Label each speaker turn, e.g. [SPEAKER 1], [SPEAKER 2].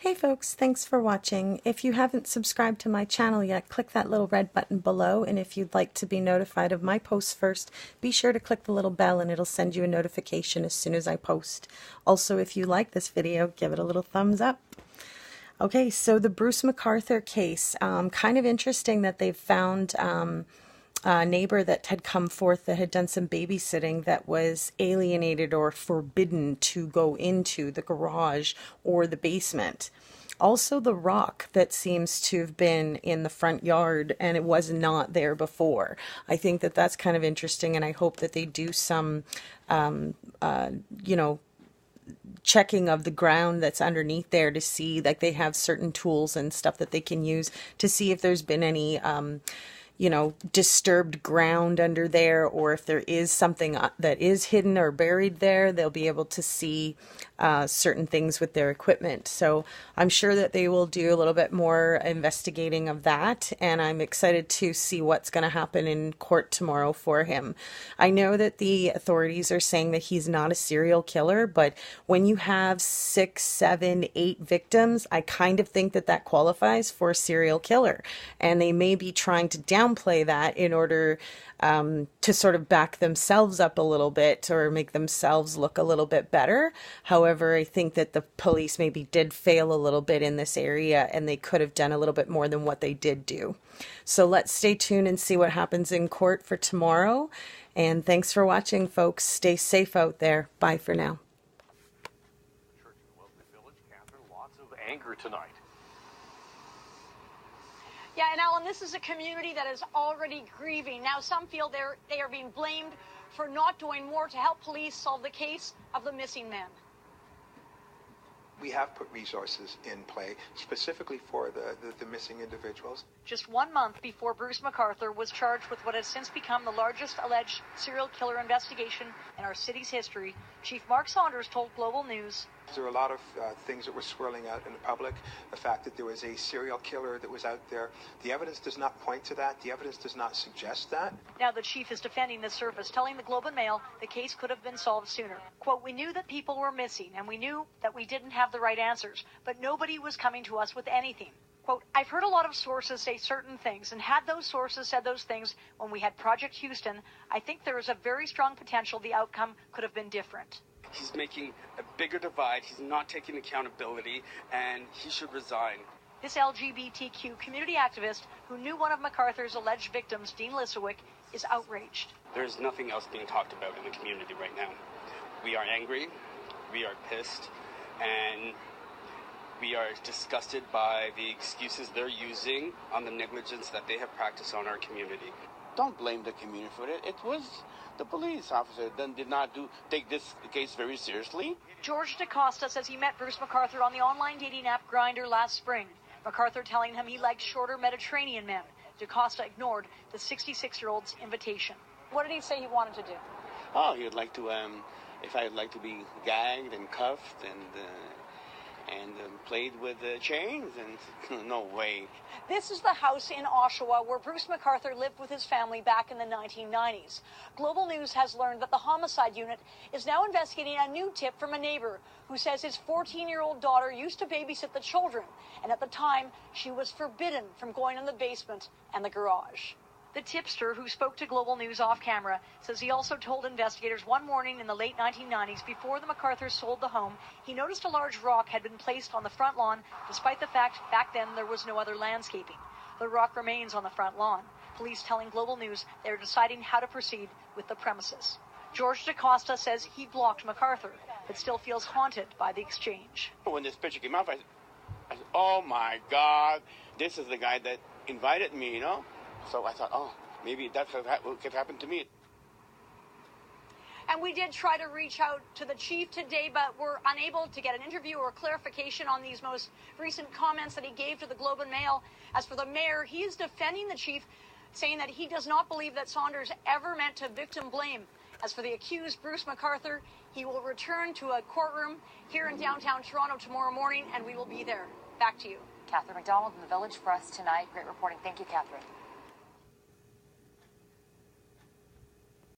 [SPEAKER 1] Hey folks, thanks for watching. If you haven't subscribed to my channel yet, click that little red button below, and if you'd like to be notified of my posts first, be sure to click the little bell and it'll send you a notification as soon as I post. Also, if you like this video, give it a little thumbs up. Okay, so the Bruce McArthur case, kind of interesting that they've found a neighbor that had come forth that had done some babysitting that was alienated or forbidden to go into the garage or the basement. Also the rock that seems to have been in the front yard and it was not there before. I think that that's kind of interesting, and I hope that they do some, checking of the ground that's underneath there to see, like, they have certain tools and stuff that they can use to see if there's been any disturbed ground under there, or if there is something that is hidden or buried there, they'll be able to see certain things with their equipment. So I'm sure that they will do a little bit more investigating of that, and I'm excited to see what's going to happen in court tomorrow for him. I know that the authorities are saying that he's not a serial killer, but when you have 6, 7, 8 victims, I kind of think that that qualifies for a serial killer, and they may be trying to downplay that in order to sort of back themselves up a little bit or make themselves look a little bit better. However, I think that the police maybe did fail a little bit in this area, and they could have done a little bit more than what they did do. So let's stay tuned and see what happens in court for tomorrow. And thanks for watching, folks. Stay safe out there. Bye for now.
[SPEAKER 2] Church in Wellesley Village, Catherine, lots of anger tonight.
[SPEAKER 3] Yeah, and Alan, this is a community that is already grieving. Now, some feel they are being blamed for not doing more to help police solve the case of the missing men.
[SPEAKER 4] We have put resources in play specifically for the missing individuals.
[SPEAKER 3] Just 1 month before Bruce McArthur was charged with what has since become the largest alleged serial killer investigation in our city's history, Chief Mark Saunders told Global News.
[SPEAKER 4] There were a lot of things that were swirling out in the public. The fact that there was a serial killer that was out there, the evidence does not point to that. The evidence does not suggest that.
[SPEAKER 3] Now the chief is defending this service, telling the Globe and Mail the case could have been solved sooner. Quote, "We knew that people were missing, and we knew that we didn't have the right answers, but nobody was coming to us with anything." Quote, "I've heard a lot of sources say certain things, and had those sources said those things when we had Project Houston, I think there is a very strong potential the outcome could have been different."
[SPEAKER 5] He's making a bigger divide. He's not taking accountability, and he should resign.
[SPEAKER 3] This LGBTQ community activist, who knew one of McArthur's alleged victims, Dean Lisowick, is outraged.
[SPEAKER 5] There's nothing else being talked about in the community right now. We are angry, we are pissed, and we are disgusted by the excuses they're using on the negligence that they have practiced on our community.
[SPEAKER 6] Don't blame the community for it. It was the police officer that did not take this case very seriously.
[SPEAKER 3] George DaCosta says he met Bruce McArthur on the online dating app Grindr last spring. McArthur telling him he liked shorter Mediterranean men. DaCosta ignored the 66-year-old's invitation. What did he say he wanted to do?
[SPEAKER 6] Oh, he would like to, if I'd like to be gagged and cuffed and played with chains, and no way.
[SPEAKER 3] This is the house in Oshawa where Bruce McArthur lived with his family back in the 1990s. Global News has learned that the homicide unit is now investigating a new tip from a neighbor who says his 14-year-old daughter used to babysit the children, and at the time she was forbidden from going in the basement and the garage. The tipster, who spoke to Global News off camera, says he also told investigators one morning in the late 1990s, before the McArthurs sold the home, he noticed a large rock had been placed on the front lawn, despite the fact back then there was no other landscaping. The rock remains on the front lawn. Police telling Global News they're deciding how to proceed with the premises. George DaCosta says he blocked McArthur, but still feels haunted by the exchange.
[SPEAKER 6] When this picture came out, I said, oh my God, this is the guy that invited me, So I thought, oh, maybe that's what could happen to me.
[SPEAKER 3] And we did try to reach out to the chief today, but we're unable to get an interview or clarification on these most recent comments that he gave to the Globe and Mail. As for the mayor, he is defending the chief, saying that he does not believe that Saunders ever meant to victim blame. As for the accused, Bruce McArthur, he will return to a courtroom here in downtown Toronto tomorrow morning, and we will be there. Back to you.
[SPEAKER 7] Catherine McDonald in the Village for us tonight. Great reporting. Thank you, Catherine.